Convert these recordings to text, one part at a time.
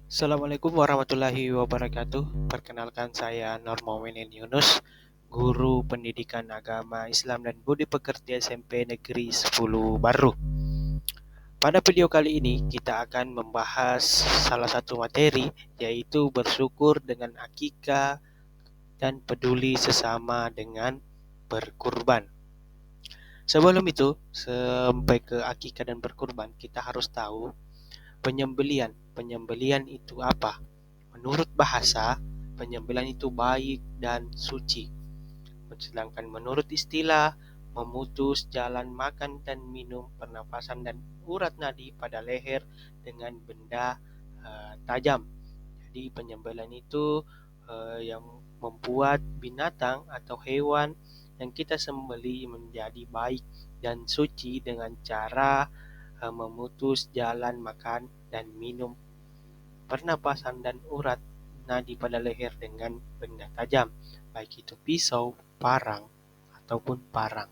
Assalamualaikum warahmatullahi wabarakatuh. Perkenalkan saya Nur Mu'minin Yunus, guru pendidikan agama Islam dan Budi Pekerti SMP Negeri 10 Baru. Pada video kali ini kita akan membahas salah satu materi, yaitu bersyukur dengan akikah dan peduli sesama dengan berkurban. Sebelum itu, sampai ke akikah dan berkurban, kita harus tahu penyembelian. Penyembelian itu apa? Menurut bahasa, penyembelihan itu baik dan suci. Sedangkan menurut istilah, memutus jalan makan dan minum, pernapasan dan urat nadi pada leher dengan benda tajam. Jadi penyembelihan itu yang membuat binatang atau hewan yang kita sembelih menjadi baik dan suci dengan cara memutus jalan makan dan minum, pernapasan dan urat nadi pada leher dengan benda tajam, baik itu pisau, parang, ataupun parang.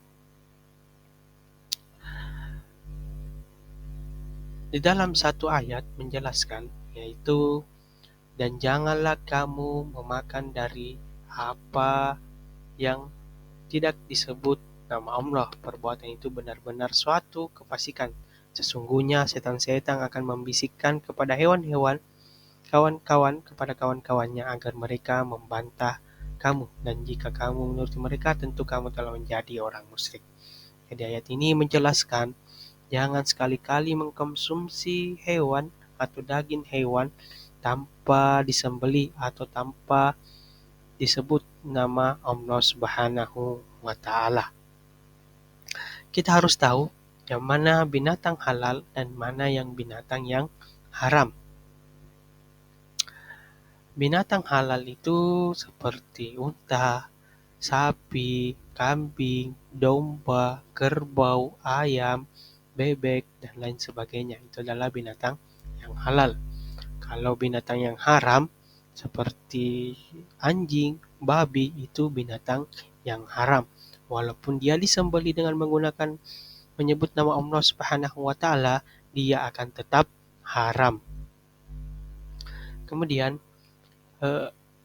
Di dalam satu ayat menjelaskan, yaitu, dan janganlah kamu memakan dari apa yang tidak disebut nama Allah. Perbuatan itu benar-benar suatu kefasikan. Sesungguhnya setan-setan akan membisikkan kepada hewan-hewan kawan-kawan kepada kawan-kawannya agar mereka membantah kamu, dan jika kamu menuruti mereka tentu kamu telah menjadi orang musyrik. Jadi ayat ini menjelaskan jangan sekali-kali mengkonsumsi hewan atau daging hewan tanpa disembelih atau tanpa disebut nama Allah Subhanahu wa taala. Kita harus tahu yang mana binatang halal dan mana yang binatang yang haram. Binatang halal itu seperti unta, sapi, kambing, domba, kerbau, ayam, bebek, dan lain sebagainya. Itu adalah binatang yang halal. Kalau binatang yang haram seperti anjing, babi, itu binatang yang haram. Walaupun dia disembelih dengan menggunakan menyebut nama Allah Subhanahu wa taala, dia akan tetap haram. Kemudian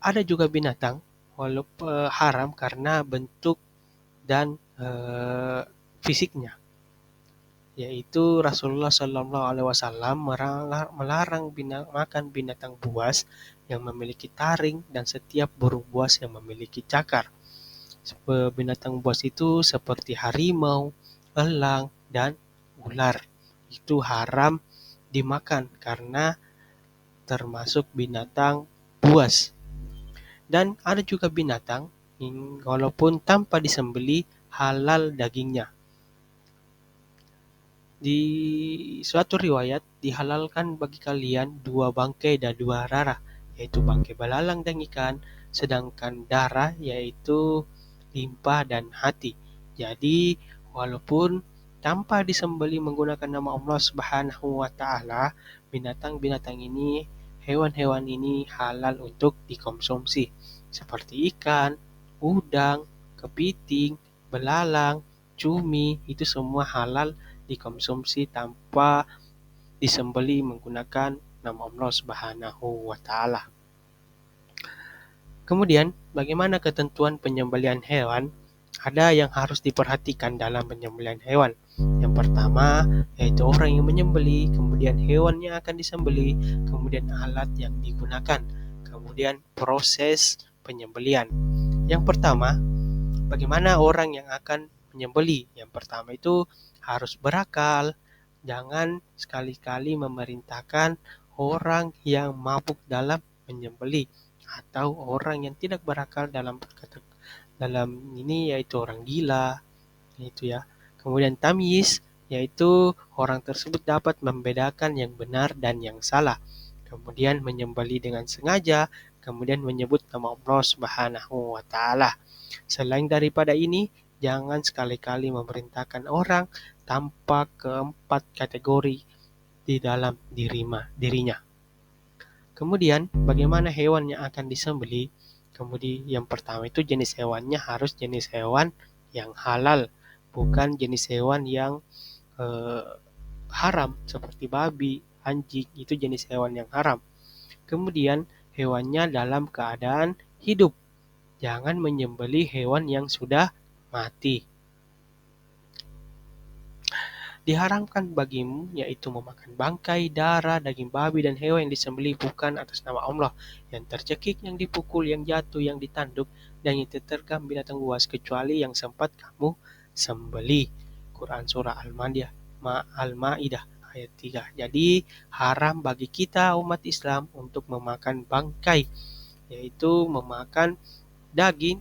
ada juga binatang walaupun haram karena bentuk dan fisiknya, yaitu Rasulullah Shallallahu Alaihi Wasallam melarang makan binatang buas yang memiliki taring dan setiap burung buas yang memiliki cakar. Binatang buas itu seperti harimau, elang, dan ular. Itu haram dimakan karena termasuk binatang buas. Dan ada juga binatang yang walaupun tanpa disembelih halal dagingnya. Di suatu riwayat dihalalkan bagi kalian dua bangkai dan dua darah, yaitu bangkai belalang dan ikan, sedangkan darah yaitu limpa dan hati. Jadi walaupun tanpa disembelih menggunakan nama Allah Subhanahu wa taala, binatang-binatang ini, hewan-hewan ini halal untuk dikonsumsi seperti ikan, udang, kepiting, belalang, cumi, itu semua halal dikonsumsi tanpa disembelih menggunakan nama Allah Subhanahu wa taala. Kemudian, bagaimana ketentuan penyembelihan hewan? Ada yang harus diperhatikan dalam penyembelihan hewan. Yang pertama, yaitu orang yang menyembelih, kemudian hewan yang akan disembelih, kemudian alat yang digunakan, kemudian proses penyembelihan. Yang pertama, bagaimana orang yang akan menyembelih? Yang pertama itu harus berakal. Jangan sekali-kali memerintahkan orang yang mabuk dalam menyembelih atau orang yang tidak berakal dalam ini, yaitu orang gila, itu ya. Kemudian tamyiz, yaitu orang tersebut dapat membedakan yang benar dan yang salah. Kemudian menyembelih dengan sengaja, kemudian menyebut nama Allah Subhanahu wa taala. Selain daripada ini, jangan sekali-kali memerintahkan orang tanpa keempat kategori di dalam dirinya. Kemudian, bagaimana hewan yang akan disembelih? Kemudian yang pertama itu jenis hewannya harus jenis hewan yang halal, bukan jenis hewan yang haram seperti babi, anjing, itu jenis hewan yang haram. Kemudian hewannya dalam keadaan hidup. Jangan menyembelih hewan yang sudah mati. Diharamkan bagimu yaitu memakan bangkai, darah, daging babi dan hewan yang disembelih bukan atas nama Allah, yang tercekik, yang dipukul, yang jatuh, yang ditanduk, dan yang diterkam binatang buas kecuali yang sempat kamu sembelih. Quran Surah Al-Ma'idah ayat 3. Jadi haram bagi kita umat Islam untuk memakan bangkai, yaitu memakan daging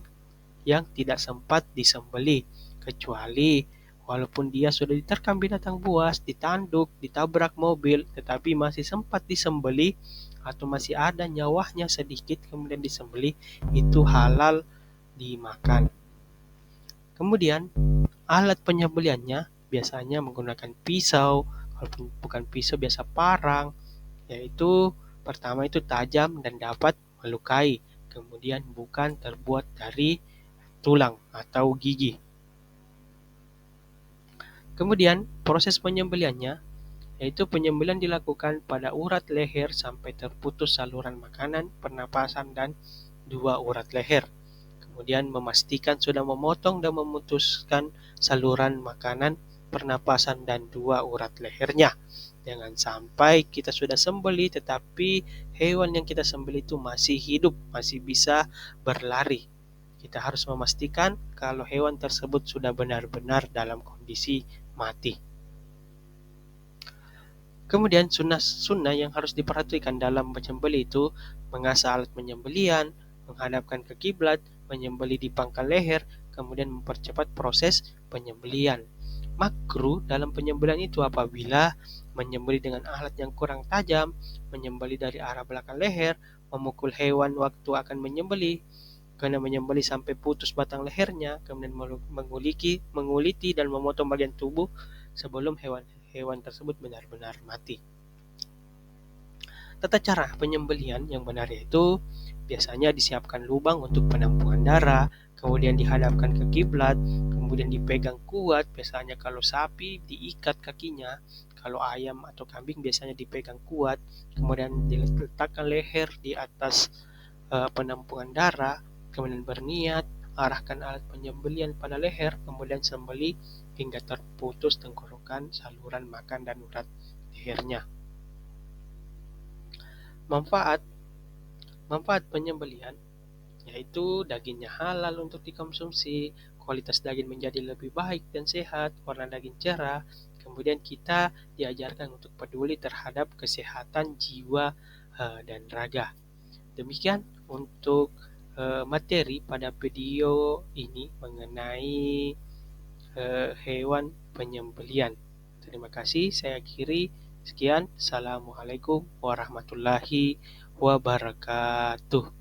yang tidak sempat disembelih, kecuali walaupun dia sudah diterkam binatang buas, ditanduk, ditabrak mobil, tetapi masih sempat disembelih atau masih ada nyawanya sedikit kemudian disembelih, itu halal dimakan. Kemudian alat penyembelihannya biasanya menggunakan pisau, walaupun bukan pisau biasa parang, yaitu pertama itu tajam dan dapat melukai, kemudian bukan terbuat dari tulang atau gigi. Kemudian proses penyembelihannya yaitu penyembelihan dilakukan pada urat leher sampai terputus saluran makanan, pernapasan, dan dua urat leher. Kemudian memastikan sudah memotong dan memutuskan saluran makanan, pernapasan, dan dua urat lehernya. Jangan sampai kita sudah sembelih tetapi hewan yang kita sembelih itu masih hidup, masih bisa berlari. Kita harus memastikan kalau hewan tersebut sudah benar-benar dalam kondisi mati. Kemudian sunnah-sunnah yang harus diperhatikan dalam menyembelih itu mengasah alat penyembelihan, menghadapkan ke kiblat, menyembelih di pangkal leher, kemudian mempercepat proses penyembelihan. Makruh dalam penyembelihan itu apabila menyembelih dengan alat yang kurang tajam, menyembelih dari arah belakang leher, memukul hewan waktu akan menyembelih, karena menyembelih sampai putus batang lehernya, kemudian menguliti dan memotong bagian tubuh sebelum hewan tersebut benar-benar mati. Tata cara penyembelihan yang benar yaitu biasanya disiapkan lubang untuk penampungan darah, kemudian dihadapkan ke kiblat, kemudian dipegang kuat, biasanya kalau sapi diikat kakinya, kalau ayam atau kambing biasanya dipegang kuat, kemudian diletakkan leher di atas penampungan darah, kemudian berniat, arahkan alat penyembelihan pada leher, kemudian sembelih hingga terputus tenggorokan, saluran makan, dan urat lehernya. Manfaat penyembelihan yaitu dagingnya halal untuk dikonsumsi, kualitas daging menjadi lebih baik dan sehat, warna daging cerah, kemudian kita diajarkan untuk peduli terhadap kesehatan jiwa dan raga. Demikian untuk materi pada video ini mengenai hewan penyembelihan. Terima kasih, saya akhiri. Sekian, Assalamualaikum warahmatullahi wabarakatuh.